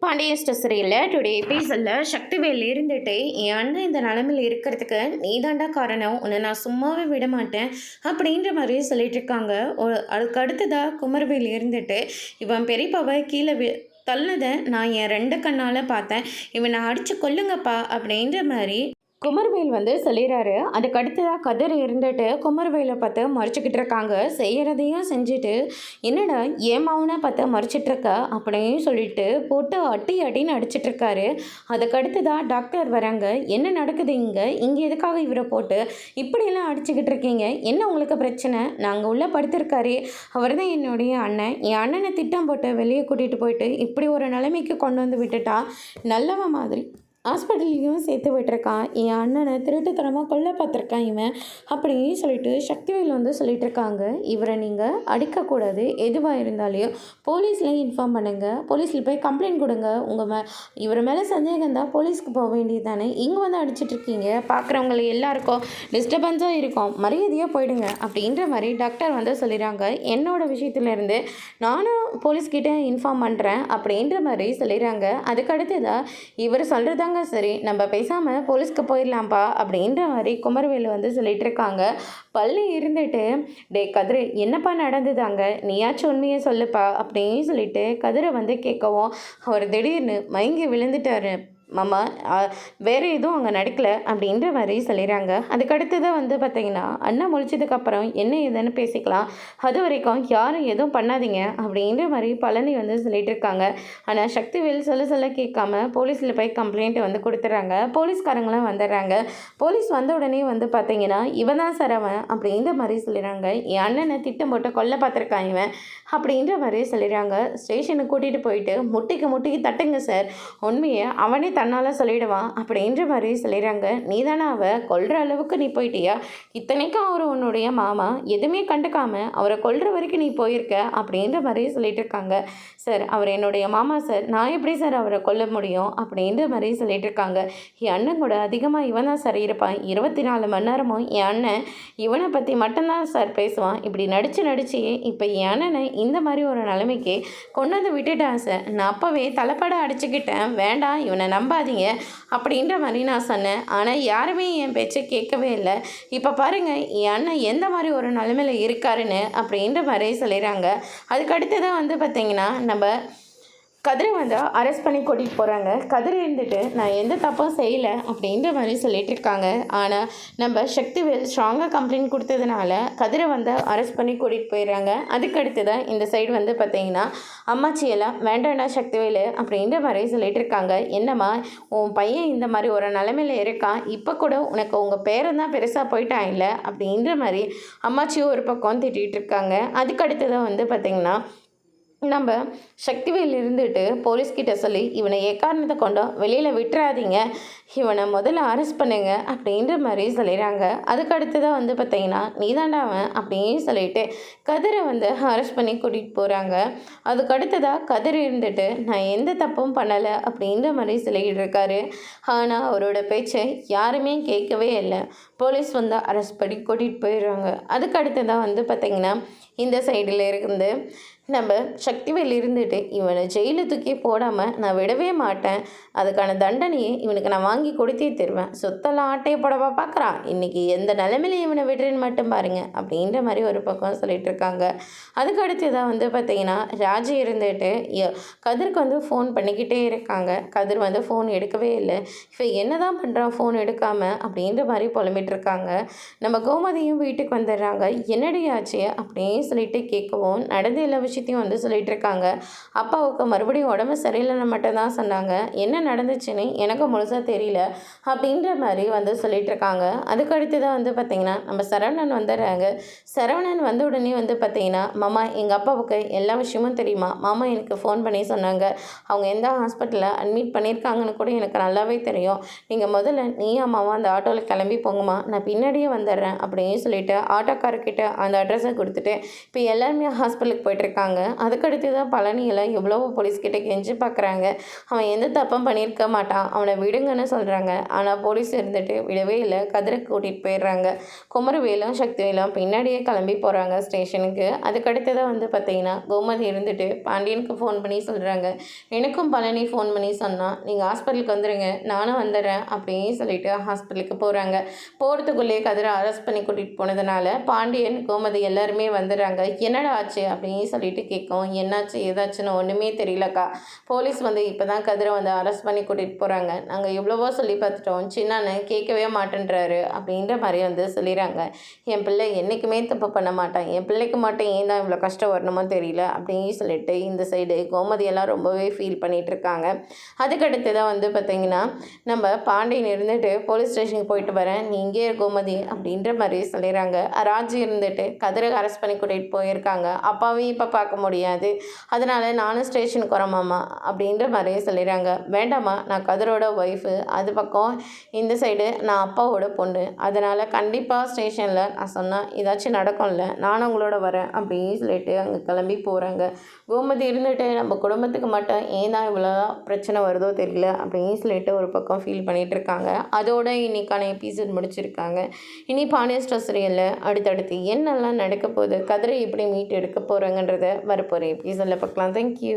பாண்டியன் ஸ்டோரியில் டுடே எபிசோடில் சக்திவேல் இருந்துட்டு என் அண்ணன் இந்த நிலமையில் இருக்கிறதுக்கு நீ தாண்டா காரணம், உன்னை நான் சும்மாவே விட மாட்டேன் அப்படின்ற மாதிரி சொல்லிட்டு இருக்காங்க. அதுக்கு அடுத்ததாக குமரவேல் இருந்துட்டு இவன் பெரியப்பாவை கீழே தள்ளதை நான் என் 2 கண்ணால் பார்த்தேன், இவனை அடித்து கொல்லுங்கப்பா அப்படின்ற மாதிரி குமரவேல் சொல்லிடுறாரு. அதுக்கு அடுத்ததாக கதிர் இருந்துட்டு குமரவேலை பார்த்து மறைச்சிக்கிட்டு இருக்காங்க. செய்கிறதையும் செஞ்சுட்டு என்னடா ஏமாவுனா பார்த்து மறைச்சிட்ருக்க அப்படின்னு சொல்லிட்டு போட்டு அட்டின்னு அடிச்சிட்ருக்காரு. அதுக்கு அடுத்ததாக டாக்டர் வராங்க. என்ன நடக்குது இங்கே எதுக்காக இவரை போட்டு இப்படியெல்லாம் அடிச்சுக்கிட்டு இருக்கீங்க, என்ன உங்களுக்கு பிரச்சனை? நாங்கள் உள்ளே படுத்திருக்காரு, அவர் தான் என்னுடைய அண்ணன். என் அண்ணனை திட்டம் போட்டு வெளியே கூட்டிகிட்டு போயிட்டு இப்படி ஒரு நிலைமைக்கு கொண்டு வந்து விட்டுட்டா நல்லவ மாதிரி ஹாஸ்பிட்டல்லையும் சேர்த்து விட்டுருக்கான். என் அண்ணனை திருட்டுத்தனமாக கொல்ல பார்த்துருக்கான் இவன் அப்படின்னு சொல்லிட்டு சக்திவேல் சொல்லிட்டு இருக்காங்க. இவரை நீங்கள் அடிக்கக்கூடாது, எதுவாக இருந்தாலையும் போலீஸில் இன்ஃபார்ம் பண்ணுங்கள், போலீஸில் போய் கம்ப்ளைண்ட் கொடுங்க. இவர் மேலே சந்தேகம் தான் போலீஸ்க்கு போக வேண்டியது தானே, இங்கே அடிச்சிட்ருக்கீங்க, பார்க்குறவங்களை எல்லாருக்கும் டிஸ்டர்பன்ஸாக இருக்கும், மரியாதையாக போயிடுங்க அப்படின்ற மாதிரி டாக்டர் சொல்லிடுறாங்க. என்னோட விஷயத்துலேருந்து நானும் போலீஸ்கிட்ட இன்ஃபார்ம் பண்ணுறேன் அப்படின்ற மாதிரி சொல்லிடுறாங்க. அதுக்கடுத்து தான் இவர் சொல்கிறதாங்க சரி, நம்ம பேசாமல் போலீஸ்க்கு போயிடலாம்ப்பா அப்படின்ற மாதிரி குமரவேல் சொல்லிட்டு இருக்காங்க. பள்ளி இருந்துட்டு டே கதிர் என்னப்பா நடந்துதாங்க, நீயாச்சும் உண்மையை சொல்லுப்பா அப்படின்னு சொல்லிட்டு கதிரை கேட்கவும் அவர் திடீர்னு மயங்கி விழுந்துட்டாரு. மாமா வேறு எதுவும் அங்கே நடக்கலை அப்படின்ற மாதிரி சொல்லிடுறாங்க. அதுக்கடுத்து தான் பார்த்தீங்கன்னா அண்ணா முழிச்சதுக்கப்புறம் என்ன ஏதுன்னு பேசிக்கலாம், அது வரைக்கும் யாரும் எதுவும் பண்ணாதீங்க அப்படின்ற மாதிரி பழனி சொல்லிட்டு இருக்காங்க. ஆனால் சக்திவேல் சொல்ல கேட்காம போலீஸில் போய் கம்ப்ளைண்ட் கொடுத்துட்றாங்க. போலீஸ்காரங்களாம் வந்துடுறாங்க. போலீஸ் வந்த உடனே பார்த்தீங்கன்னா இவன் தான் சார் அவன் அப்படின்ற மாதிரி சொல்லிடுறாங்க. என் அண்ணனை திட்டம் போட்டு கொல்ல பார்த்துருக்கான் இவன் அப்படின்ற மாதிரி சொல்லிடுறாங்க. ஸ்டேஷனுக்கு கூட்டிகிட்டு போயிட்டு முட்டிக்கு தட்டுங்க சார், உண்மையை அவனே தன்னால் சொல்லிடுவான் அப்படின்ற மாதிரி சொல்லிடுறாங்க. நீ தானே அவள் கொல்ற அளவுக்கு நீ போயிட்டியா? இத்தனைக்கும் அவர் உன்னுடைய மாமா, எதுவுமே கண்டுக்காமல் அவரை கொல்ற வரைக்கும் நீ போயிருக்க அப்படின்ற மாதிரி சொல்லிட்டு இருக்காங்க. சார் அவர் என்னுடைய மாமா சார், நான் எப்படி சார் அவரை கொல்ல முடியும் அப்படின்ற மாதிரி சொல்லிட்டு இருக்காங்க. என் அண்ணன் கூட அதிகமாக இவன் தான் சார் இருப்பான், 24 மணி நேரமும் என் அண்ணன் இவனை பற்றி மட்டும்தான் சார் பேசுவான். இப்படி நடித்து இப்போ என் அண்ணனை இந்த மாதிரி ஒரு நிலைமைக்கு கொண்டு விட்டுட்டான் சார். நான் அப்போவே தலைப்பட அடிச்சுக்கிட்டேன், வேண்டாம் இவனை நம்பாதீங்க அப்படின்ற மாதிரி நான் சொன்னேன். ஆனால் யாருமே என் பேச்சை கேட்கவே இல்லை. இப்போ பாருங்கள் என் அண்ணன் எந்த மாதிரி ஒரு நிலைமையில் இருக்காருன்னு அப்படின்ற மாதிரி சொல்லிடுறாங்க. அதுக்கடுத்து தான் பார்த்தீங்கன்னா நம்ம கதிரை அரெஸ்ட் பண்ணி கூட்டிகிட்டு போகிறாங்க. கதிரை இருந்துட்டு நான் எந்த தப்பும் செய்யலை அப்படின்ற மாதிரி சொல்லிட்டு இருக்காங்க. ஆனால் நம்ம சக்திவேல் ஸ்ட்ராங்காக கம்ப்ளைண்ட் கொடுத்ததுனால கதிரை அரெஸ்ட் பண்ணி கூட்டிகிட்டு போயிடுறாங்க. அதுக்கடுத்து தான் இந்த சைடு பார்த்தீங்கன்னா அம்மாச்சியெல்லாம் வேண்டாண்டா சக்திவேல் அப்படின்ற மாதிரி சொல்லிட்டு இருக்காங்க. என்னம்மா உன் பையன் இந்த மாதிரி ஒரு நிலைமையில் இருக்கான், இப்போ கூட உனக்கு உங்கள் பேரன் தான் பெருசாக போயிட்டான் இல்லை அப்படின்ற மாதிரி அம்மாச்சியும் ஒரு பக்கம் திட்டிகிட்டு இருக்காங்க. அதுக்கடுத்து தான் பார்த்தீங்கன்னா நம்ம சக்திவேல் இருந்துட்டு போலீஸ்கிட்ட சொல்லி இவனை எக்காரணத்தை கொண்டோ வெளியில் விட்டுறாதீங்க, இவனை முதல்ல அரெஸ்ட் பண்ணுங்க அப்படின்ற மாதிரி சொல்லிடுறாங்க. அதுக்கடுத்து தான் பார்த்தீங்கன்னா நீதாண்டா அவன் அப்படின்னு சொல்லிட்டு கதிரை அரெஸ்ட் பண்ணி கூட்டிகிட்டு போகிறாங்க. அதுக்கடுத்ததாக கதிர் இருந்துட்டு நான் எந்த தப்பும் பண்ணலை அப்படின்ற மாதிரி சொல்லிக்கிட்டு இருக்காரு. ஆனால் அவரோட பேச்சை யாருமே கேட்கவே இல்லை. போலீஸ் அரெஸ்ட் பண்ணி கூட்டிகிட்டு போயிடுறாங்க. அதுக்கடுத்து தான் பார்த்தீங்கன்னா இந்த சைடில் இருந்து நம்ம சக்திவேல் இருந்துட்டு இவனை ஜெயிலில் தூக்கி போடாமல் நான் விடவே மாட்டேன், அதுக்கான தண்டனையை இவனுக்கு நான் வாங்கி கொடுத்தே தருவேன், சொத்தெல்லாம் ஆட்டையை போடவா பார்க்குறான், இன்றைக்கி எந்த நிலைமையில இவனை விடுறேன்னு மட்டும் பாருங்கள் அப்படின்ற மாதிரி ஒரு பக்கம் சொல்லிட்டு இருக்காங்க. அதுக்கு அடுத்து தான் பார்த்தீங்கன்னா ராஜி இருந்துட்டு கதிருக்கு ஃபோன் பண்ணிக்கிட்டே இருக்காங்க. கதிர் ஃபோன் எடுக்கவே இல்லை. இப்போ என்ன தான் பண்ணுறான் ஃபோன் எடுக்காமல் அப்படின்ற மாதிரி புலம்பிட்டு இருக்காங்க. நம்ம கோமதியும் வீட்டுக்கு வந்துடுறாங்க. என்னடி ஆச்சு அப்படின்னு சொல்லிட்டு கேட்கவும் நடந்து எல்லா விஷயத்தையும் சொல்லிட்டு இருக்காங்க. அப்பாவுக்கு மறுபடியும் உடம்பு சரியில்லைன்னு மட்டும் தான் சொன்னாங்க, என்ன நடந்துச்சுன்னு எனக்கு முழுசாக தெரியல அப்படின்ற மாதிரி சொல்லிட்டு இருக்காங்க. அதுக்கடுத்து தான் பார்த்தீங்கன்னா நம்ம சரவணன் வந்துடுறாங்க. சரவணன் வந்த உடனே பார்த்தீங்கன்னா மாமா எங்கள் அப்பாவுக்கு எல்லா விஷயமும் தெரியுமா, மாமா எனக்கு ஃபோன் பண்ணி சொன்னாங்க, அவங்க எந்த ஹாஸ்பிட்டலில் அட்மிட் பண்ணியிருக்காங்கன்னு கூட எனக்கு நல்லாவே தெரியும், நீங்கள் முதல்ல நீ அம்மாவா அந்த ஆட்டோவில் கிளம்பி போங்கம்மா, நான் பின்னாடியே வந்துடுறேன் அப்படின்னு சொல்லிட்டு ஆட்டோக்காரர்கிட்ட அந்த அட்ரஸை கொடுத்துட்டு இப்போ எல்லாருமே ஹாஸ்பிட்டலுக்கு போயிட்டுருக்காங்க. இருக்காங்க. அதுக்கடுத்து தான் பழனியில் எவ்வளவோ போலீஸ்கிட்ட கெஞ்சி பார்க்குறாங்க. அவன் எந்த தப்பும் பண்ணியிருக்க மாட்டான், அவனை விடுங்கன்னு சொல்கிறாங்க. ஆனால் போலீஸ் இருந்துட்டு விடவே இல்லை. கதிரை கூட்டிகிட்டு போயிடுறாங்க. குமரவேலும் சக்திவேலும் பின்னாடியே கிளம்பி போகிறாங்க ஸ்டேஷனுக்கு. அதுக்கடுத்து தான் வந்து பார்த்தீங்கன்னா கோமதி இருந்துட்டு பாண்டியனுக்கு ஃபோன் பண்ணி சொல்கிறாங்க. எனக்கும் பழனி ஃபோன் பண்ணி சொன்னான், நீங்கள் ஹாஸ்பிட்டலுக்கு வந்துடுங்க, நானும் வந்துடுறேன் அப்படின்னு சொல்லிட்டு ஹாஸ்பிட்டலுக்கு போகிறாங்க. போகிறதுக்குள்ளேயே கதிரை அரெஸ்ட் பண்ணி கூட்டிகிட்டு போனதுனால பாண்டியன் கோமதி எல்லாருமே வந்துடுறாங்க. என்னடா ஆச்சு அப்படின்னு சொல்லிட்டு கேட்கும். என்னாச்சு ஏதாச்சுன்னு ஒன்றுமே தெரியலக்கா, போலீஸ் வந்து இப்போ தான் கதிரை வந்து அரெஸ்ட் பண்ணி கூட்டிகிட்டு போகிறாங்க. நாங்கள் எவ்வளவோ சொல்லி பார்த்துட்டோம், சின்னான்னு கேட்கவே மாட்டேன்றாரு அப்படின்ற மாதிரி வந்து சொல்லிடுறாங்க. என் பிள்ளை என்றைக்குமே தப்பு பண்ண மாட்டான், என் பிள்ளைக்கு மட்டும் ஏன் தான் இவ்வளோ கஷ்டம் வரணுமோ தெரியல அப்படின்னு சொல்லிட்டு இந்த சைடு கோமதியெல்லாம் ரொம்பவே ஃபீல் பண்ணிகிட்டு இருக்காங்க. அதுக்கடுத்து தான் வந்து பார்த்திங்கன்னா நம்ம பாண்டியன் இருந்துட்டு போலீஸ் ஸ்டேஷனுக்கு போயிட்டு வரேன், நீ இங்கே கோமதி அப்படின்ற மாதிரி சொல்லிடுறாங்க. ராஜி இருந்துட்டு கதிரை அரெஸ்ட் பண்ணி கூட்டிகிட்டு போயிருக்காங்க, அப்பாவையும் இப்போ பார்க்க முடியாது, அதனால் நானும் ஸ்டேஷனுக்கு வரேன் மாமா அப்படின்ற மாதிரி சொல்லிடுறாங்க. வேண்டாம்மா, நான் கதிரோட ஒய்ஃபு, அது பக்கம் இந்த சைடு நான் அப்பாவோட பொண்ணு, அதனால் கண்டிப்பாக ஸ்டேஷனில் நான் சொன்னால் ஏதாச்சும் நடக்கும்ல, நானும் உங்களோட வரேன் அப்படின்னு சொல்லிட்டு அங்கே கிளம்பி போகிறாங்க. கோமதி இருந்துட்டு நம்ம குடும்பத்துக்கு மட்டும் ஏன் தான் இவ்வளோ பிரச்சனை வருதோ தெரியல அப்படின்னு சொல்லிட்டு ஒரு பக்கம் ஃபீல் பண்ணிகிட்டு இருக்காங்க. அதோட இன்னைக்கான எபிசோட் முடிச்சிருக்காங்க. இனி பாண்டியன் ஸ்டோர் சீரியலில் அடுத்தடுத்து என்னெல்லாம் நடக்க போகுது, கதிரை எப்படி மீட்டு எடுக்க போகிறாங்கன்றத வரப்போகிற எபிசோடில் பார்க்கலாம். தேங்க்யூ.